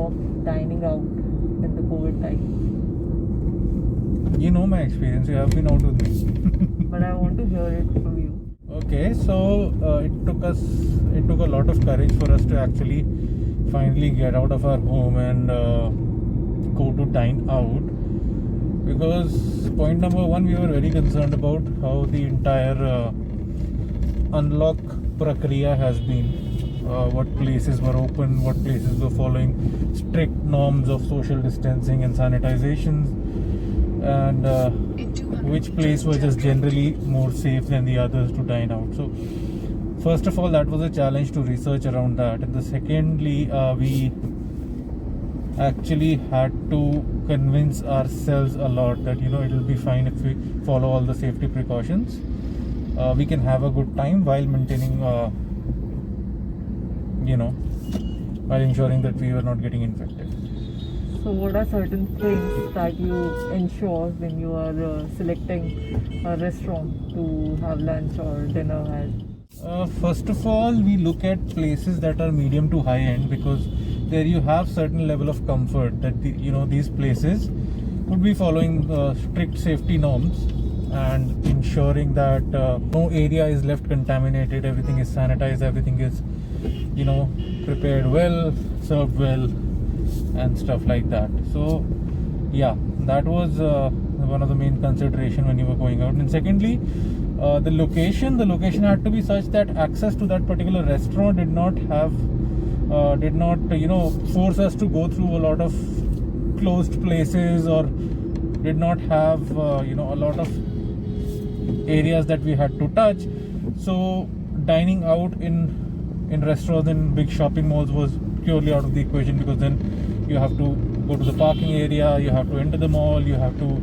of dining out in the COVID time? You know my experience. You have been out with me. But I want to hear it from you. Okay, so it took a lot of courage for us to actually finally get out of our home and go to dine out, because point number one, we were very concerned about how the entire unlock prakriya has been. What places were open, what places were following strict norms of social distancing and sanitizations, and which place was just generally more safe than the others to dine out. So first of all, that was a challenge to research around that, and the secondly, we actually had to convince ourselves a lot that it will be fine if we follow all the safety precautions. We can have a good time while maintaining while ensuring that we were not getting infected. So what are certain things that you ensure when you are selecting a restaurant to have lunch or dinner at? First of all, we look at places that are medium to high end, because there you have certain level of comfort that these places would be following strict safety norms and ensuring that no area is left contaminated, everything is sanitized, everything is prepared well, served well, and stuff like that. So yeah, that was one of the main consideration when you were going out. And secondly, the location had to be such that access to that particular restaurant did not force us to go through a lot of closed places, or did not have a lot of areas that we had to touch. So dining out in restaurants in big shopping malls was purely out of the equation, because then you have to go to the parking area, you have to enter the mall, you have to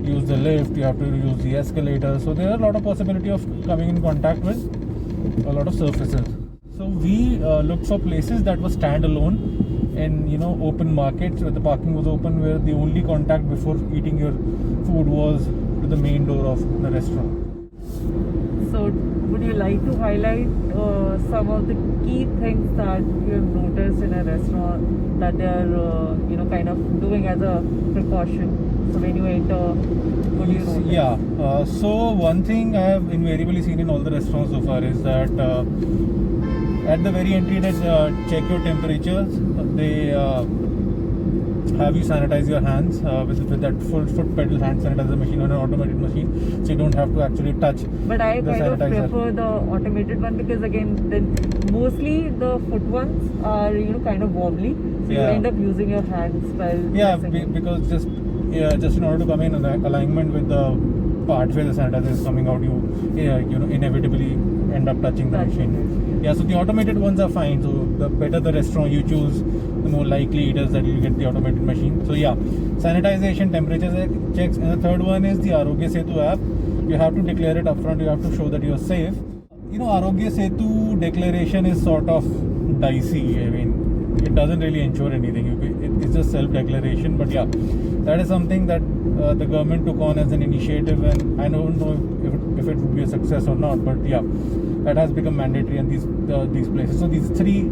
use the lift, you have to use the escalator. So there are a lot of possibility of coming in contact with a lot of surfaces. So we looked for places that were standalone in open markets where the parking was open, where the only contact before eating your food was to the main door of the restaurant. So would you like to highlight some of the key things that you have noticed in a restaurant that they are kind of doing as a precaution? So when you enter, what do you notice? Yeah, so one thing I have invariably seen in all the restaurants so far is that at the very entry they check your temperatures. They have you sanitize your hands with that full foot pedal hand sanitizer machine on an automated machine, so you don't have to actually touch. But I the kind of sanitizer. prefer the automated one, because again, mostly the foot ones are kind of wobbly, so you Yeah. end up using your hands while pressing it. Because just in order to come in alignment with the part where the sanitizer is coming out, you inevitably end up touching the machine. Yeah, so the automated ones are fine. So the better the restaurant you choose, the more likely it is that you'll get the automated machine. So yeah, sanitization, temperature checks. And the third one is the Arogya Setu app. You have to declare it upfront. You have to show that you're safe. Arogya Setu declaration is sort of dicey. I mean, it doesn't really ensure anything. It's just self-declaration. But yeah, that is something that the government took on as an initiative, and I don't know if it would be a success or not. But yeah, that has become mandatory in these places. So these three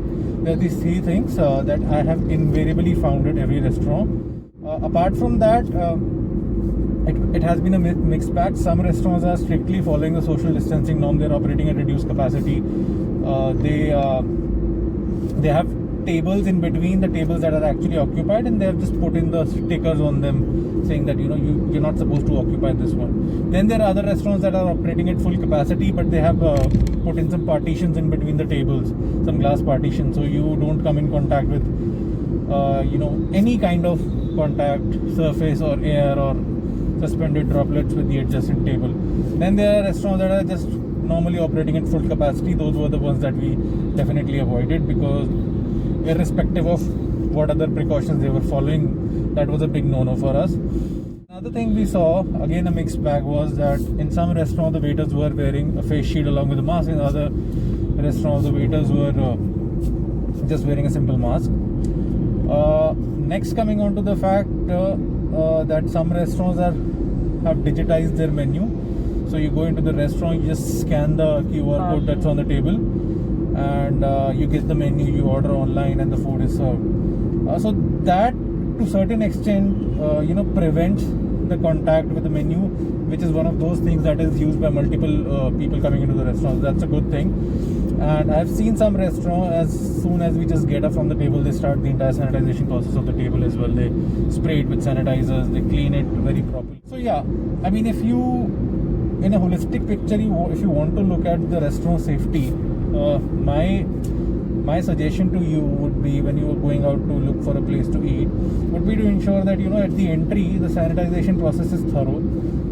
things that I have invariably found at every restaurant. Apart from that, it has been a mixed bag. Some restaurants are strictly following the social distancing norm. They're operating at reduced capacity. They have tables in between the tables that are actually occupied, and they have just put in the stickers on them saying that you're not supposed to occupy this one. Then there are other restaurants that are operating at full capacity, but they have put in some partitions in between the tables, some glass partitions, so you don't come in contact with any kind of contact surface or air or suspended droplets with the adjacent table. Then there are restaurants that are just normally operating at full capacity. Those were the ones that we definitely avoided, because irrespective of what other precautions they were following, that was a big no-no for us. Another thing we saw, again a mixed bag, was that in some restaurants the waiters were wearing a face shield along with a mask. In other restaurants the waiters were just wearing a simple mask. Next, coming on to the fact that some restaurants have digitized their menu. So you go into the restaurant, you just scan the QR code that's on the table, and you get the menu, you order online, and the food is served. So that to certain extent prevents the contact with the menu, which is one of those things that is used by multiple people coming into the restaurant. That's a good thing. And I've seen some restaurant, as soon as we just get up from the table, they start the entire sanitization process of the table as well. They spray it with sanitizers, they clean it very properly. So yeah, I mean, if you, in a holistic picture, if you want to look at the restaurant safety, my suggestion to you would be, when you are going out to look for a place to eat, would be to ensure that at the entry the sanitization process is thorough.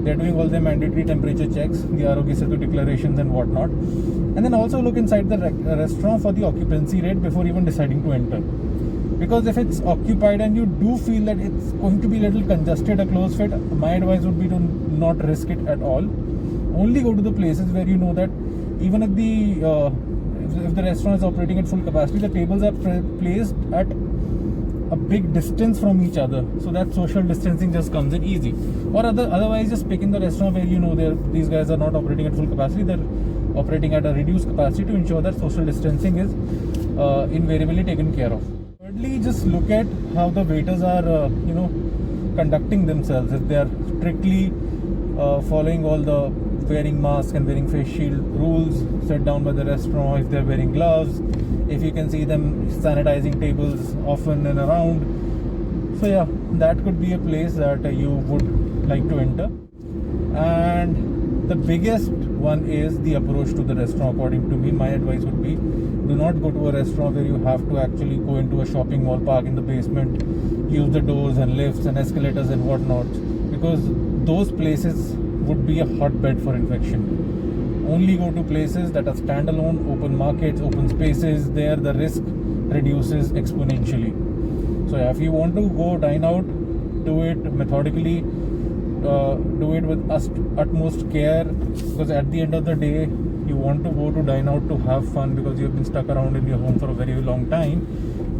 They're doing all the mandatory temperature checks, the Arogya Setu declarations and whatnot, and then also look inside the restaurant for the occupancy rate before even deciding to enter. Because if it's occupied and you do feel that it's going to be a little congested, a close fit, my advice would be to not risk it at all. Only go to the places where you know that even if the restaurant is operating at full capacity, the tables are placed at a big distance from each other, so that social distancing just comes in easy. Or otherwise, just pick in the restaurant where these guys are not operating at full capacity, they're operating at a reduced capacity, to ensure that social distancing is invariably taken care of. Thirdly, just look at how the waiters are conducting themselves. If they are strictly following all the wearing mask and wearing face shield rules set down by the restaurant, if they're wearing gloves, if you can see them sanitizing tables often and around. So yeah, that could be a place that you would like to enter. And the biggest one is the approach to the restaurant. According to me, my advice would be, do not go to a restaurant where you have to actually go into a shopping mall, park in the basement, use the doors and lifts and escalators and whatnot, because those places would be a hotbed for infection. Only go to places that are standalone, open markets, open spaces. There the risk reduces exponentially. So yeah, if you want to go dine out, do it methodically, do it with utmost care, because at the end of the day, you want to go to dine out to have fun, because you have been stuck around in your home for a very long time.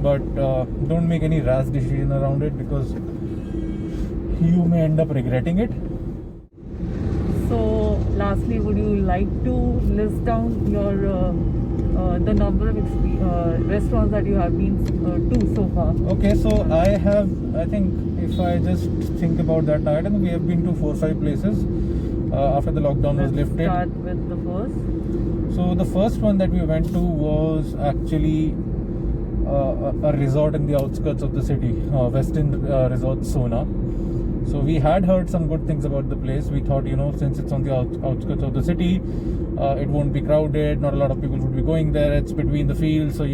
But don't make any rash decision around it, because you may end up regretting it. So lastly, would you like to list down your the number of restaurants that you have been to so far? Okay, so I think if I just think about that item, we have been to 4 or 5 places after the lockdown was Let's lifted. start with the first. So the first one that we went to was actually a resort in the outskirts of the city, Westin Resort Sona. So we had heard some good things about the place. We thought, since it's on the outskirts of the city, it won't be crowded, not a lot of people would be going there, it's between the fields, so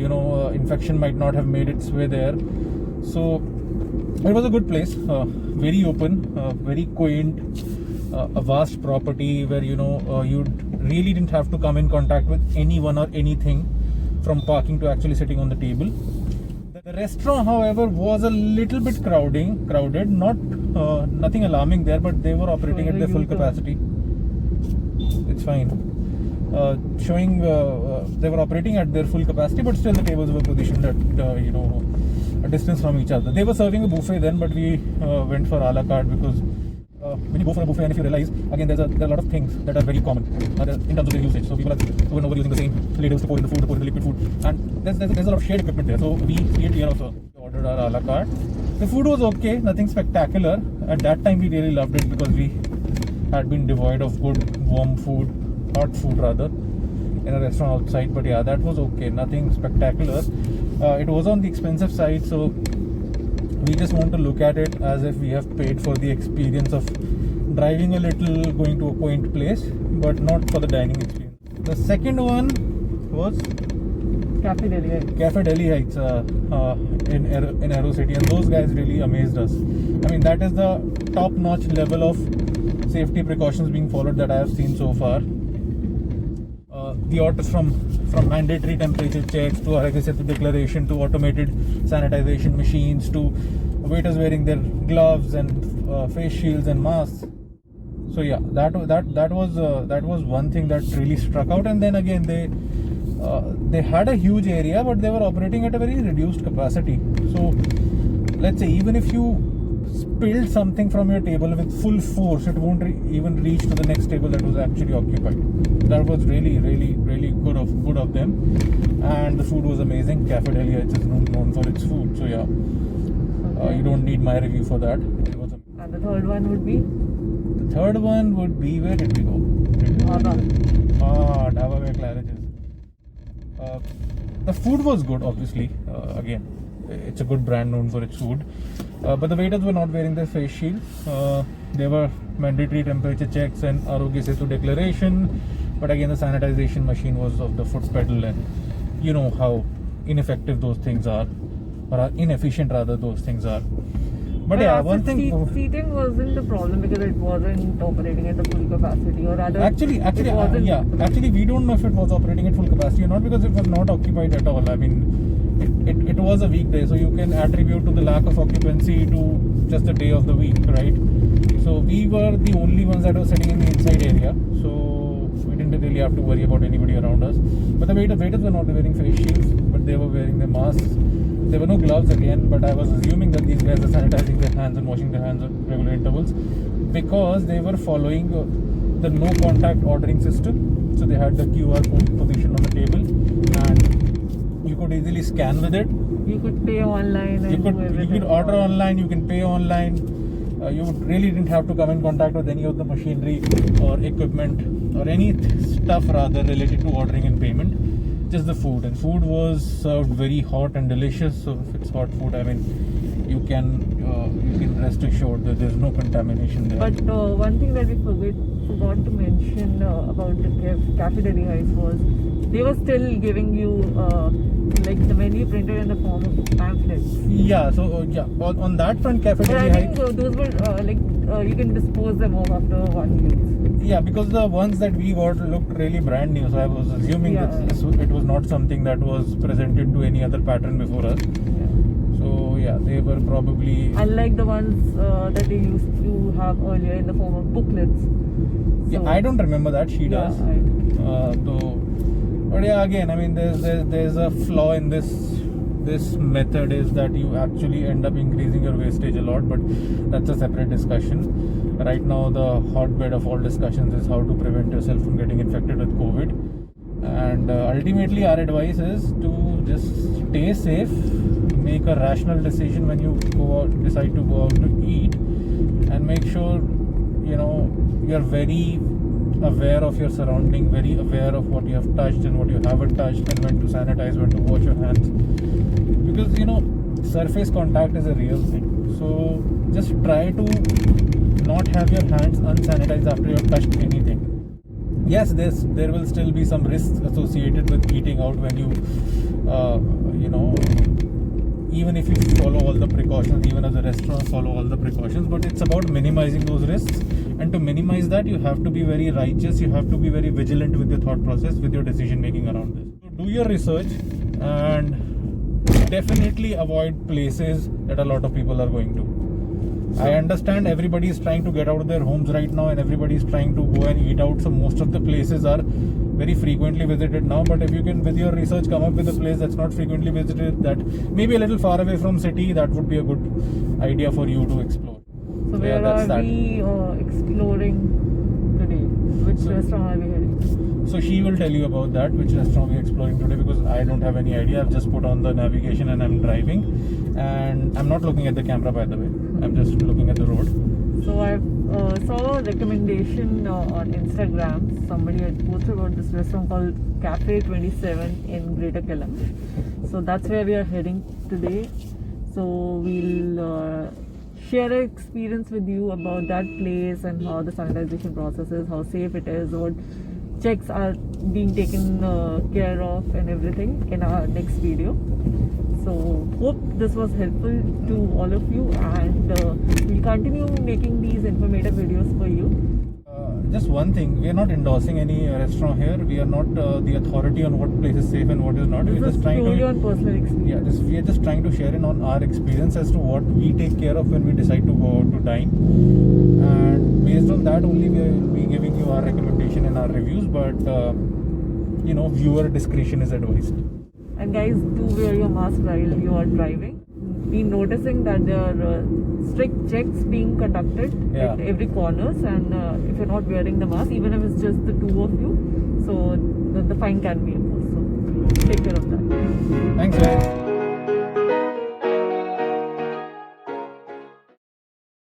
infection might not have made its way there. So it was a good place, very open, very quaint, a vast property where you really didn't have to come in contact with anyone or anything, from parking to actually sitting on the table. The restaurant, however, was a little bit crowded, nothing alarming there, but they were operating at their full capacity. It's fine. They were operating at their full capacity, but still the tables were positioned at a distance from each other. They were serving a buffet then, but we went for a la carte, because when you go for a buffet, and if you realize, again, there are a lot of things that are very common in terms of their usage. So people are over and over using the same ladles to pour in the food, to pour in the liquid food, and there's a lot of shared equipment there. So we stayed here also. We ordered our a la carte. The food was okay, nothing spectacular. At that time, we really loved it, because we had been devoid of good warm food, hot food rather, in a restaurant outside. But yeah, that was okay, nothing spectacular. It was on the expensive side, so we just want to look at it as if we have paid for the experience of driving a little, going to a quaint place, but not for the dining experience. The second one was Cafe Delhi Heights. Cafe Delhi Heights in Aero City, and those guys really amazed us. I mean, that is the top-notch level of safety precautions being followed that I have seen so far. The orders from mandatory temperature checks to Arogya Setu declaration to automated sanitization machines to waiters wearing their gloves and face shields and masks. So yeah, that was one thing that really struck out. And then again, they had a huge area, but they were operating at a very reduced capacity. So let's say, even if you spilled something from your table with full force, it won't even reach to the next table that was actually occupied. That was really, really, really good of them. And the food was amazing. Cafe Delhi is known for its food. So yeah, you don't need my review for that. It was And the third one would be? The third one would be, where did we go? Dhaba. Dhaba where Claridge is. The food was good, obviously. Again, it's a good brand known for its food. But the waiters were not wearing their face shield. There were mandatory temperature checks and Arogya Setu declaration. But again, the sanitization machine was of the foot pedal, and you know how ineffective those things are, or inefficient rather those things are. But yeah, also one thing. Seating wasn't the problem because it wasn't operating at the full capacity, or rather, Actually, yeah. Actually, we don't know if it was operating at full capacity or not because it was not occupied at all. I mean, it was a weekday, so you can attribute to the lack of occupancy to just the day of the week, right? So we were the only ones that were sitting in the inside area, so we didn't really have to worry about anybody around us. But the waiters were not wearing face shields, but they were wearing their masks. There were no gloves again, but I was assuming that these guys are sanitizing their hands and washing their hands at regular intervals because they were following the no contact ordering system. So they had the QR code positioned on the table and you could easily scan with it. You could pay online and You could order online, you can pay online. You really didn't have to come in contact with any of the machinery or equipment or any stuff rather related to ordering and payment. Just the food, and food was served very hot and delicious. So if it's hot food, I mean, you can rest assured that there's no contamination there. But one thing that we forgot to mention about the Cafe Delhi Heights was they were still giving you like the menu printed in the form of pamphlets. Yeah, so on that front, Cafe But Delhi I think Heights. those were you can dispose them off after one use. Yeah, because the ones that we got looked really brand new, so I was assuming that it was not something that was presented to any other pattern before us. Yeah. So yeah, they were probably. Unlike the ones that they used to have earlier in the form of booklets. Yeah, I don't remember that. She does. Yeah, I do. But yeah, again, I mean, there's a flaw in this method is that you actually end up increasing your wastage a lot, but that's a separate discussion. Right now, the hotbed of all discussions is how to prevent yourself from getting infected with COVID. And ultimately, our advice is to just stay safe, make a rational decision when you decide to go out to eat, and make sure you're very aware of your surrounding, very aware of what you have touched and what you haven't touched, and when to sanitize, when to wash your hands, because surface contact is a real thing. So just try to not have your hands unsanitized after you have touched anything. Yes, there will still be some risks associated with eating out when you even if you follow all the precautions, even as a restaurant follow all the precautions, but it's about minimizing those risks. And to minimize that, you have to be very righteous, you have to be very vigilant with your thought process, with your decision making around this. So do your research and definitely avoid places that a lot of people are going to. I understand everybody is trying to get out of their homes right now and everybody is trying to go and eat out, so most of the places are very frequently visited now, but if you can with your research come up with a place that's not frequently visited, that maybe a little far away from city, that would be a good idea for you to explore. So where are we exploring today? Which restaurant are we heading? So she will tell you about that, which restaurant we're exploring today, because I don't have any idea. I've just put on the navigation and I'm driving, and I'm not looking at the camera, by the way. I'm just looking at the road. So I saw a recommendation on Instagram. Somebody had posted about this restaurant called Cafe 27 in Greater Kellam. So that's where we are heading today. So we'll share an experience with you about that place and how the sanitization process is, how safe it is, what checks are being taken care of and everything in our next video. So hope this was helpful to all of you, and we'll continue making these informative videos for you. Just one thing, we are not endorsing any restaurant here. We are not the authority on what place is safe and what is not. This We're is just trying purely to on personal experience. we are just trying to share in on our experience as to what we take care of when we decide to go out to dine, and based on that only we will be giving you our recommendation and our reviews, but viewer discretion is advised. And guys, do wear your mask while you are driving. been noticing that there are strict checks being conducted Yeah. at every corners, and if you're not wearing the mask, even if it's just the two of you, so the fine can be imposed. So take care of that.